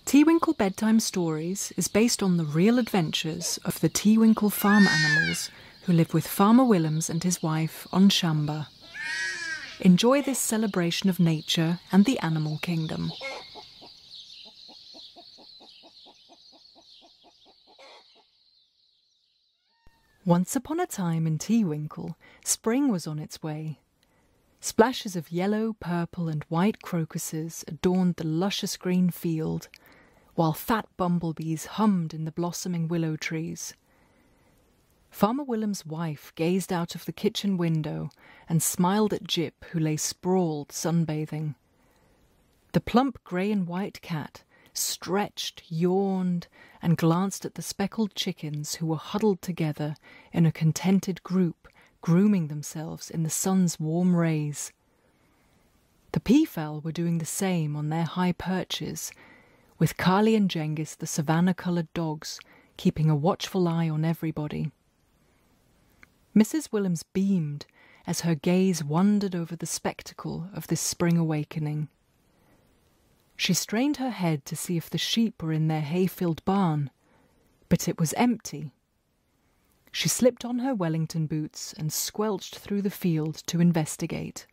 Teewinkle Bedtime Stories is based on the real adventures of the Teewinkle farm animals who live with Farmer Willems and his wife on Shamba. Enjoy this celebration of nature and the animal kingdom. Once upon a time in Teewinkle, spring was on its way. Splashes of yellow, purple and white crocuses adorned the luscious green field, while fat bumblebees hummed in the blossoming willow trees. Farmer Willem's wife gazed out of the kitchen window and smiled at Jip, who lay sprawled, sunbathing. The plump grey and white cat stretched, yawned, and glanced at the speckled chickens who were huddled together in a contented group, grooming themselves in the sun's warm rays. The peafowl were doing the same on their high perches, with Kali and Genghis, the savannah-coloured dogs, keeping a watchful eye on everybody. Mrs Willems beamed as her gaze wandered over the spectacle of this spring awakening. She strained her head to see if the sheep were in their hay-filled barn, but it was empty. She slipped on her Wellington boots and squelched through the field to investigate.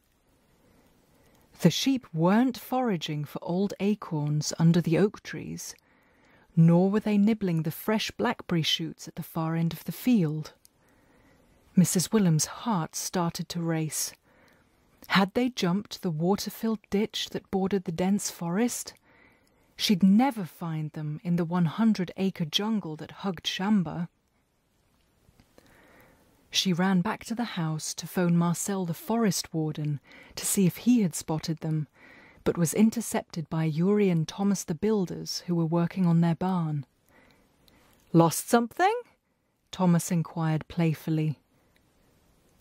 The sheep weren't foraging for old acorns under the oak trees, nor were they nibbling the fresh blackberry shoots at the far end of the field. Mrs Willems' heart started to race. Had they jumped the water-filled ditch that bordered the dense forest? She'd never find them in the 100-acre jungle that hugged Shamba. She ran back to the house to phone Marcel the forest warden to see if he had spotted them, but was intercepted by Yuri and Thomas the builders who were working on their barn. "Lost something?" Thomas inquired playfully.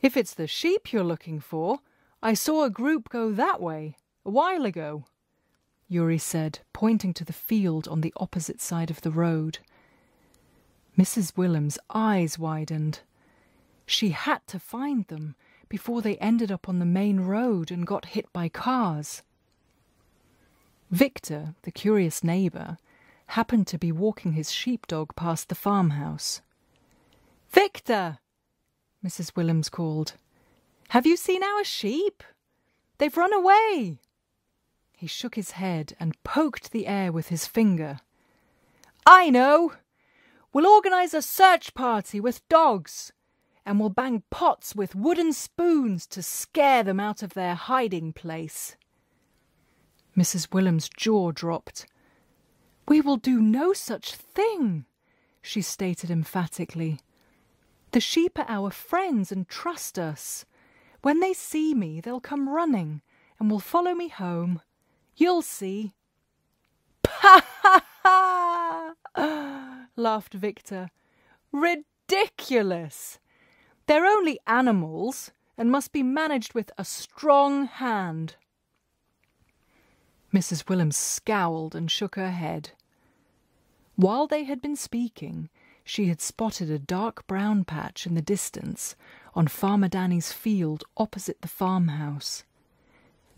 "If it's the sheep you're looking for, I saw a group go that way a while ago," Yuri said, pointing to the field on the opposite side of the road. Mrs Willems' eyes widened. She had to find them before they ended up on the main road and got hit by cars. Victor, the curious neighbour, happened to be walking his sheepdog past the farmhouse. "Victor!" Mrs Willems called. "Have you seen our sheep? They've run away." He shook his head and poked the air with his finger. "I know! We'll organise a search party with dogs, and we'll bang pots with wooden spoons to scare them out of their hiding place." Mrs Willems' jaw dropped. "We will do no such thing," she stated emphatically. "The sheep are our friends and trust us. When they see me, they'll come running and will follow me home. You'll see." "Ha ha ha!" laughed Victor. "Ridiculous! They're only animals and must be managed with a strong hand." Mrs Willems scowled and shook her head. While they had been speaking, she had spotted a dark brown patch in the distance on Farmer Danny's field opposite the farmhouse.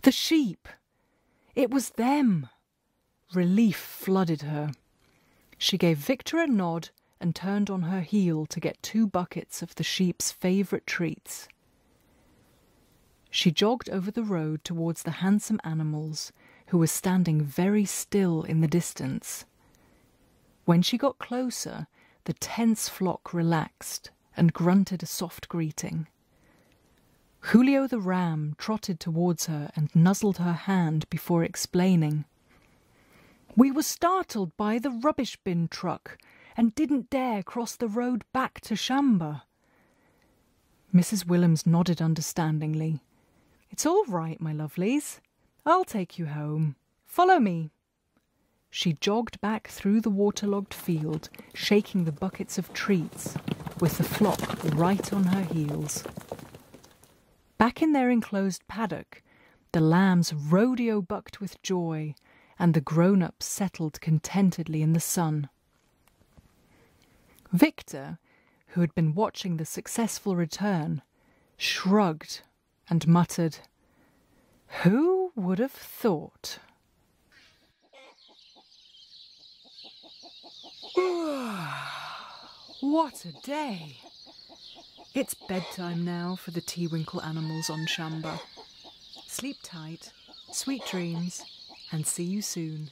The sheep! It was them! Relief flooded her. She gave Victor a nod and turned on her heel to get 2 buckets of the sheep's favourite treats. She jogged over the road towards the handsome animals, who were standing very still in the distance. When she got closer, the tense flock relaxed and grunted a soft greeting. Julio the ram trotted towards her and nuzzled her hand before explaining. "We were startled by the rubbish bin truck and didn't dare cross the road back to Shamba." Mrs Willems nodded understandingly. "It's all right, my lovelies. I'll take you home. Follow me." She jogged back through the waterlogged field, shaking the buckets of treats, with the flock right on her heels. Back in their enclosed paddock, the lambs rodeo-bucked with joy, and the grown-ups settled contentedly in the sun. Victor, who had been watching the successful return, shrugged and muttered, "Who would have thought?" What a day! It's bedtime now for the Teewinkle animals on Shamba. Sleep tight, sweet dreams, and see you soon.